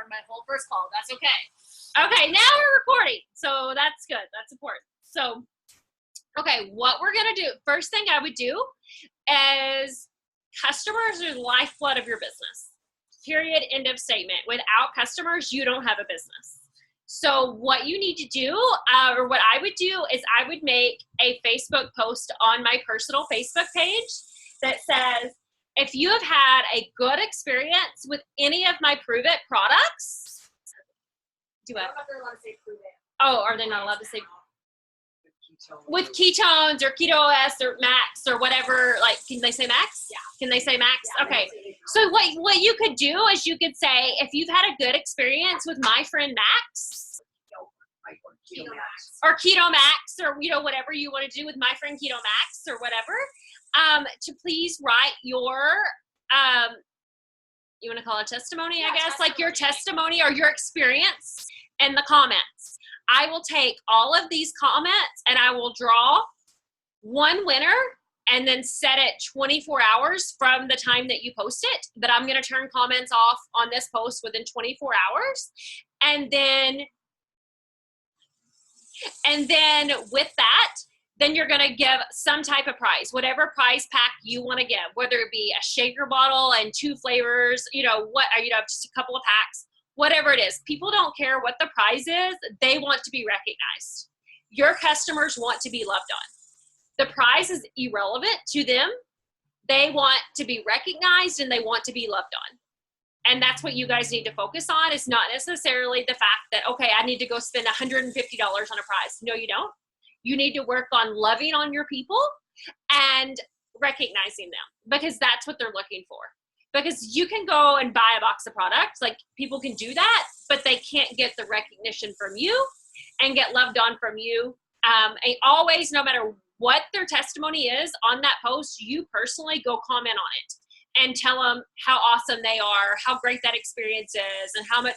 my whole first call. That's okay. Okay, now we're recording. So that's good. That's important. So, okay, what we're going to do, first thing I would do is customers are the lifeblood of your business. Period. End of statement. Without customers, you don't have a business. So what you need to do, or what I would do, is I would make a Facebook post on my personal Facebook page that says, if you have had a good experience with any of my Prove It products, do I? They're allowed to say Prove It. Oh, are they not allowed to say? With ketones or keto OS or max or whatever, like, can they say max? Yeah. Can they say max? Yeah, okay. So what you could do is you could say, if you've had a good experience with my friend Max, or Keto Max, or whatever you want to do with my friend Keto Max or whatever, to please write your you want to call it testimony, I guess, like your testimony or your experience in the comments. I will take all of these comments and I will draw one winner and then set it 24 hours from the time that you post it, that I'm going to turn comments off on this post within 24 hours. And then with that, then you're going to give some type of prize, whatever prize pack you want to give, whether it be a shaker bottle and 2 flavors, just a couple of packs. Whatever it is, people don't care what the prize is. They want to be recognized. Your customers want to be loved on. The prize is irrelevant to them. They want to be recognized and they want to be loved on. And that's what you guys need to focus on. It's not necessarily the fact that, okay, I need to go spend $150 on a prize. No, you don't. You need to work on loving on your people and recognizing them, because that's what they're looking for. Because you can go and buy a box of products, like people can do that, but they can't get the recognition from you and get loved on from you. And always, no matter what their testimony is on that post, you personally go comment on it and tell them how awesome they are, how great that experience is, and how much,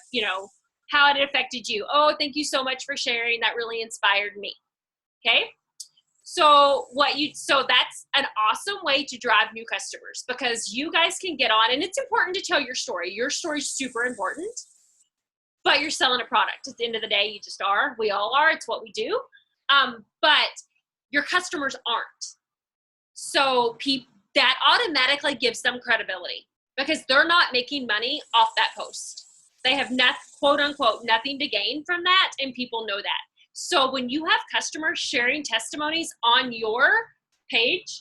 how it affected you. Oh, thank you so much for sharing. That really inspired me. Okay. So that's an awesome way to drive new customers, because you guys can get on, and it's important to tell your story. Your story's super important, but you're selling a product. At the end of the day, you just are. We all are. It's what we do. But your customers aren't. So that automatically gives them credibility, because they're not making money off that post. They have quote unquote nothing to gain from that, and people know that. So when you have customers sharing testimonies on your page,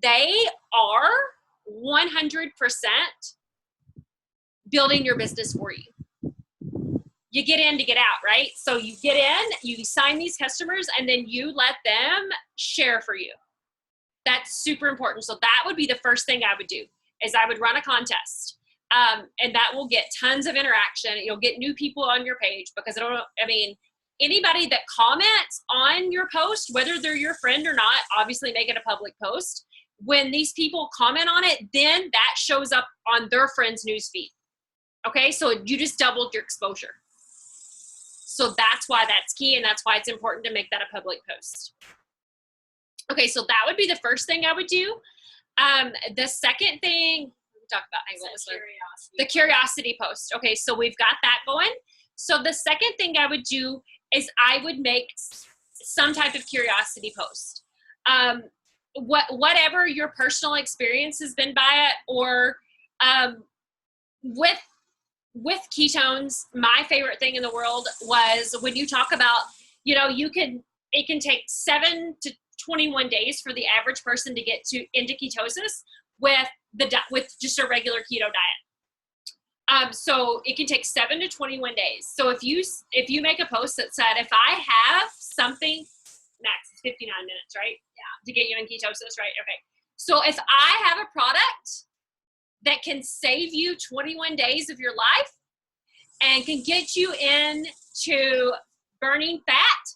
they are 100% building your business for you. You get in to get out, right? So you get in, you sign these customers, and then you let them share for you. That's super important. So that would be the first thing I would do, is I would run a contest. And that will get tons of interaction. You'll get new people on your page, because anybody that comments on your post, whether they're your friend or not, obviously make it a public post. When these people comment on it, then that shows up on their friend's newsfeed. Okay, so you just doubled your exposure. So that's why that's key, and that's why it's important to make that a public post. Okay, so that would be the first thing I would do. The second thing, talk about the curiosity post. Okay, so we've got that going. So the second thing I would do is I would make some type of curiosity post. Whatever your personal experience has been by it, or with ketones, my favorite thing in the world was when you talk about, it can take 7 to 21 days for the average person to get into ketosis with just a regular keto diet. So it can take 7 to 21 days. So if you make a post that said, if I have something, max is 59 minutes, right? Yeah. To get you in ketosis, right? Okay. So if I have a product that can save you 21 days of your life and can get you into burning fat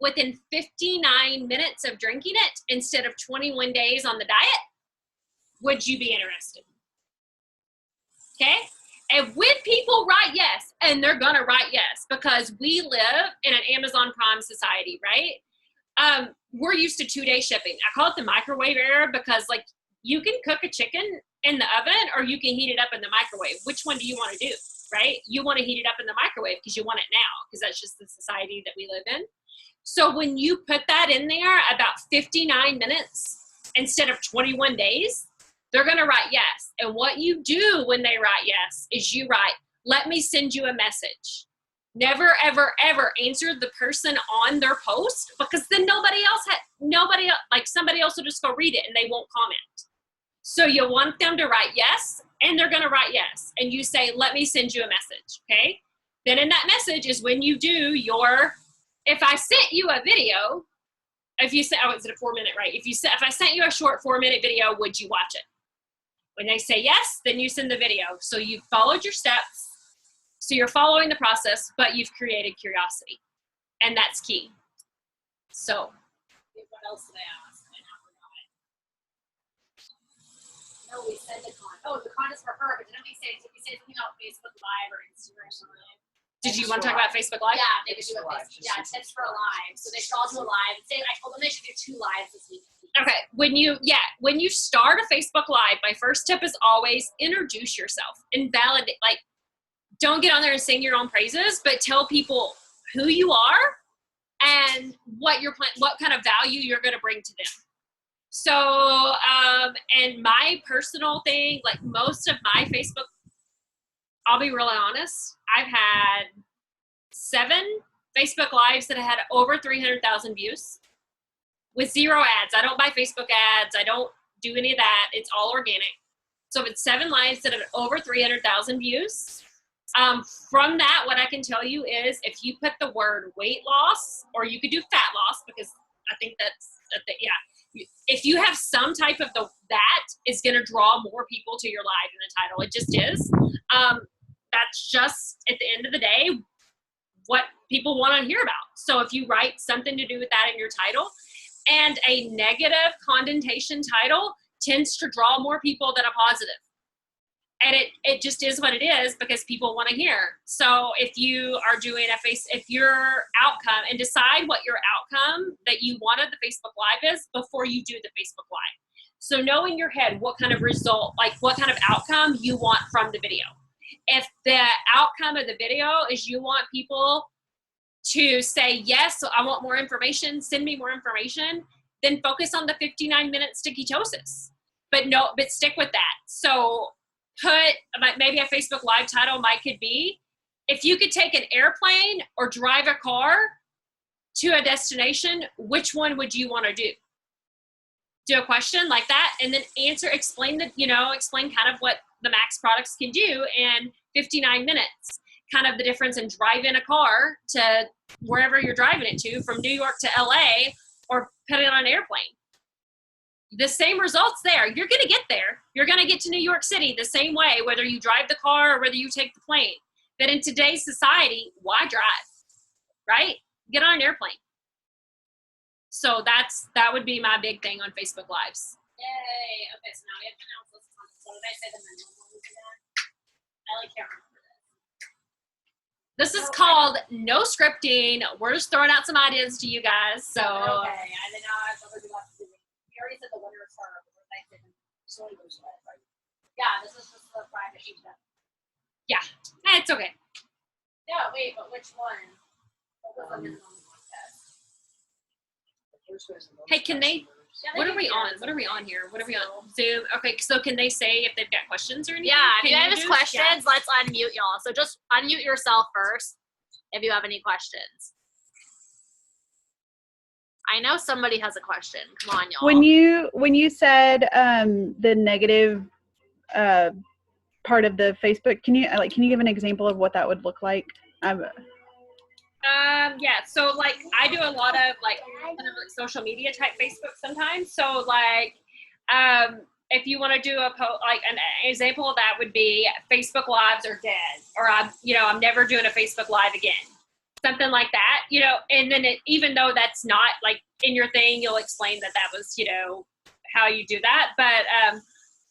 within 59 minutes of drinking it instead of 21 days on the diet, would you be interested? Okay? And when people write yes, and they're gonna write yes, because we live in an Amazon Prime society, right? We're used to 2-day shipping. I call it the microwave era, because You can cook a chicken in the oven or you can heat it up in the microwave. Which one do you want to do, right? You want to heat it up in the microwave because you want it now, because that's just the society that we live in. So when you put that in there about 59 minutes instead of 21 days, they're going to write yes. And what you do when they write yes is you write, let me send you a message. Never, ever, ever answer the person on their post, because then somebody else will just go read it and they won't comment. So you want them to write yes, and they're going to write yes. And you say, let me send you a message. Okay. Then in that message is when you do your, if I sent you a video, if you said, oh, is it a 4-minute, right? If I sent you a short 4-minute video, would you watch it? When they say yes, then you send the video. So you've followed your steps. So you're following the process, but you've created curiosity. And that's key. So what else did I ask? And I forgot it. No, we said the con. Oh, the con is for her, but didn't we say something about Facebook Live or Instagram Live? Did you want to talk about Facebook Live? Yeah, they could do a tips for a live. So they should all do a live. I told them they should do 2 lives this week. Okay, when you start a Facebook Live, my first tip is always introduce yourself and validate. Like, don't get on there and sing your own praises, but tell people who you are and what kind of value you're going to bring to them. So, and my personal thing, like most of my Facebook, I'll be really honest, I've had 7 Facebook Lives that have had over 300,000 views with 0 ads. I don't buy Facebook ads. I don't do any of that. It's all organic. So it's 7 lives that have over 300,000 views. From that, what I can tell you is if you put the word weight loss, or you could do fat loss, because I think if you have some type of that is going to draw more people to your live in the title. It just is. That's just at the end of the day what people want to hear about. So if you write something to do with that in your title, and a negative connotation title tends to draw more people than a positive. And it just is what it is, because people want to hear. So if you are doing if your outcome, and decide what your outcome that you wanted the Facebook Live is before you do the Facebook Live. So know in your head what kind of result, like what kind of outcome you want from the video. If the outcome of the video is you want people to say, yes, I want more information, send me more information, then focus on the 59 minutes to ketosis. But stick with that. So maybe a Facebook Live title could be, if you could take an airplane or drive a car to a destination, which one would you want to do? Do a question like that, and then explain kind of what the Max products can do in 59 minutes. Kind of the difference in driving a car to wherever you're driving it to, from New York to LA, or put it on an airplane. The same results there. You're going to get there. You're going to get to New York City the same way, whether you drive the car or whether you take the plane. But in today's society, why drive? Right? Get on an airplane. So that would be my big thing on Facebook Lives. Yay. Okay, so now we have to announce this. What did I say the minimum one was again? I can't remember this. This is called no scripting. We're just throwing out some ideas to you guys. So okay, and then now I've already left. We already said the winner is her. Yeah, this is just the private sheet. Yeah, it's okay. Yeah, wait, but which one? What was the minimum contest? Hey, can they? Yeah, what are we on? What are we on here? What are we on? Zoom. Okay, so can they say if they've got questions or anything? Yeah, if you have questions, let's unmute y'all. So just unmute yourself first if you have any questions. I know somebody has a question. Come on, y'all. When you said the negative part of the Facebook, can you give an example of what that would look like? Yeah, so like I do a lot of kind of social media type Facebook sometimes. So like if you want to do an example of that would be Facebook Lives are dead, or I'm never doing a Facebook Live again. Something like that, and then even though that's not like in your thing, you'll explain that was, how you do that. But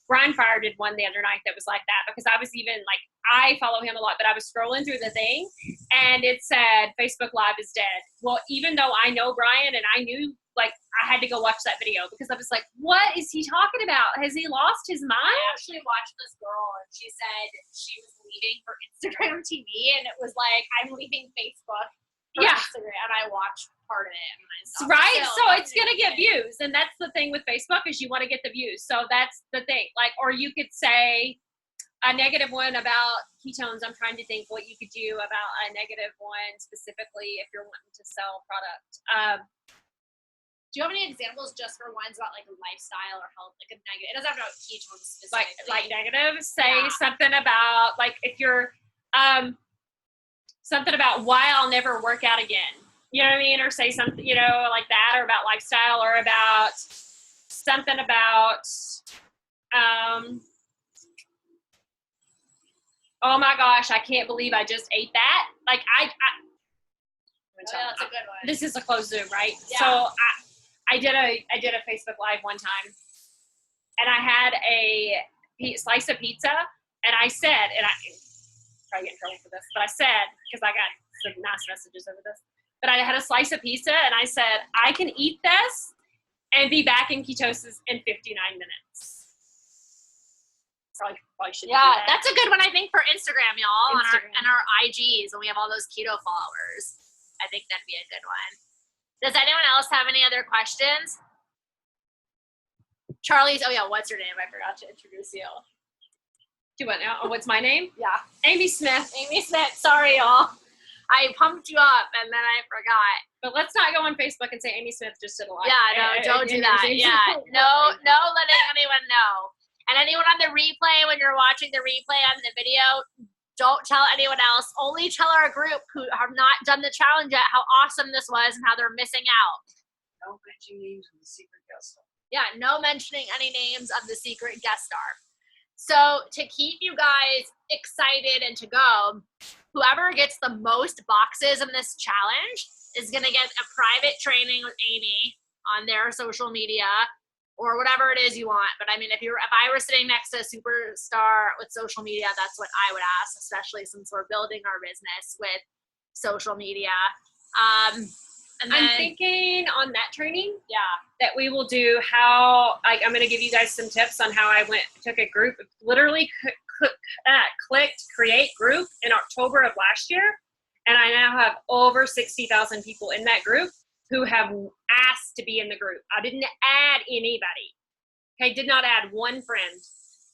Brian Fire did one the other night that was like that, because I was even like, I follow him a lot, but I was scrolling through the thing and it said Facebook Live is dead. Well, even though I know Brian and I knew like, I had to go watch that video because I was like, what is he talking about? Has he lost his mind? I actually watched this girl and she said she was leaving for Instagram TV and it was like, I'm leaving Facebook for Instagram, and I watched part of it and I stopped. Right? So it's going to get views. And that's the thing with Facebook is you want to get the views. So that's the thing. Like, or you could say a negative one about ketones. I'm trying to think what you could do about a negative one specifically if you're wanting to sell product. Do you have any examples just for ones about like a lifestyle or health, like a negative? It doesn't have to be ketones specifically. Like negative. Say something about like if you're something about why I'll never work out again. You know what I mean? Or say something, you know, like that, or about lifestyle, or about something about oh my gosh, I can't believe I just ate that. Like that's a good one. This is a closed Zoom, right? Yeah. So I did a Facebook Live one time, and I had a slice of pizza, and I said, and I probably get in trouble for this, but I said, because I got some nice messages over this, but I had a slice of pizza, and I said, I can eat this and be back in ketosis in 59 minutes. Probably should do that. That's a good one, I think, for Instagram, y'all, Instagram. and our IGs, when we have all those keto followers. I think that'd be a good one. Does anyone else have any other questions? Charlie's, what's your name? I forgot to introduce you. Do what now? Oh, what's my name? Yeah. Amy Smith. Amy Smith. Sorry, y'all. I pumped you up, and then I forgot. But let's not go on Facebook and say Amy Smith just did a live. Yeah, no, don't do that. Yeah, no letting anyone know. And anyone on the replay, when you're watching the replay on the video, don't tell anyone else. Only tell our group who have not done the challenge yet how awesome this was and how they're missing out. No mentioning names of the secret guest star. Yeah, no mentioning any names of the secret guest star. So to keep you guys excited and to go, whoever gets the most boxes in this challenge is going to get a private training with Amy on their social media or whatever it is you want. But I mean, if I were sitting next to a superstar with social media, that's what I would ask, especially since we're building our business with social media. And then, I'm thinking on that training, that we will do how, like, I'm going to give you guys some tips on how I took a group, literally clicked create group in October of last year. And I now have over 60,000 people in that group who have asked to be in the group. I didn't add anybody. Okay, did not add one friend.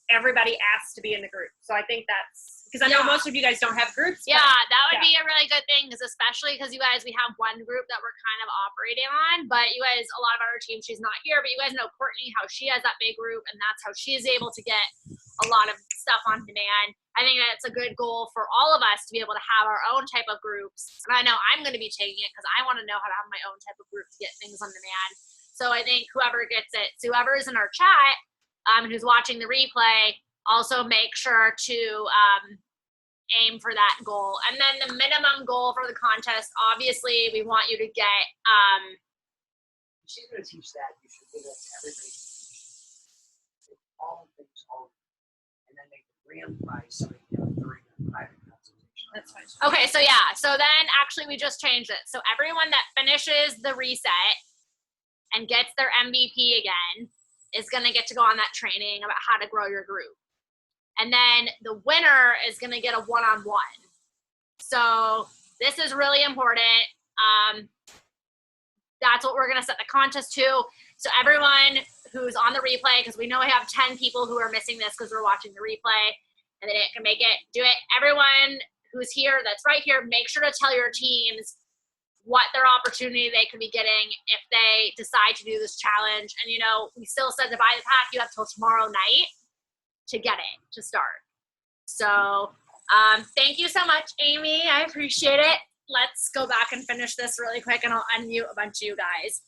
Everybody asked to be in the group. So I think that's, because I know most of you guys don't have groups. Yeah, that would be a really good thing, especially because you guys, we have one group that we're kind of operating on, but you guys, a lot of our team, she's not here, but you guys know Courtney, how she has that big group, and that's how she is able to get a lot of stuff on demand. I think that's a good goal for all of us to be able to have our own type of groups. And I know I'm going to be taking it because I want to know how to have my own type of group to get things on demand. So I think whoever gets it, so whoever's in our chat, who's watching the replay, also make sure to aim for that goal. And then the minimum goal for the contest, obviously, we want you to get. She's going to teach that. You should give that to everybody. All things, all. And then make the grand prize somebody during a private consultation. That's fine. Okay, so so then actually we just changed it. So everyone that finishes the reset and gets their MVP again is going to get to go on that training about how to grow your group. And then the winner is going to get a one-on-one. So this is really important. That's what we're going to set the contest to. So everyone who's on the replay, because we know we have 10 people who are missing this because we're watching the replay and they didn't make it, do it. Everyone who's here, that's right here, make sure to tell your teams what their opportunity they could be getting if they decide to do this challenge. And, we still said to buy the pack, you have till tomorrow night to get it, to start. So thank you so much, Amy. I appreciate it. Let's go back and finish this really quick, and I'll unmute a bunch of you guys.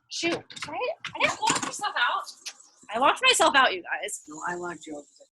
Shoot, right? I didn't lock myself out. I locked myself out, you guys. No, I locked you up.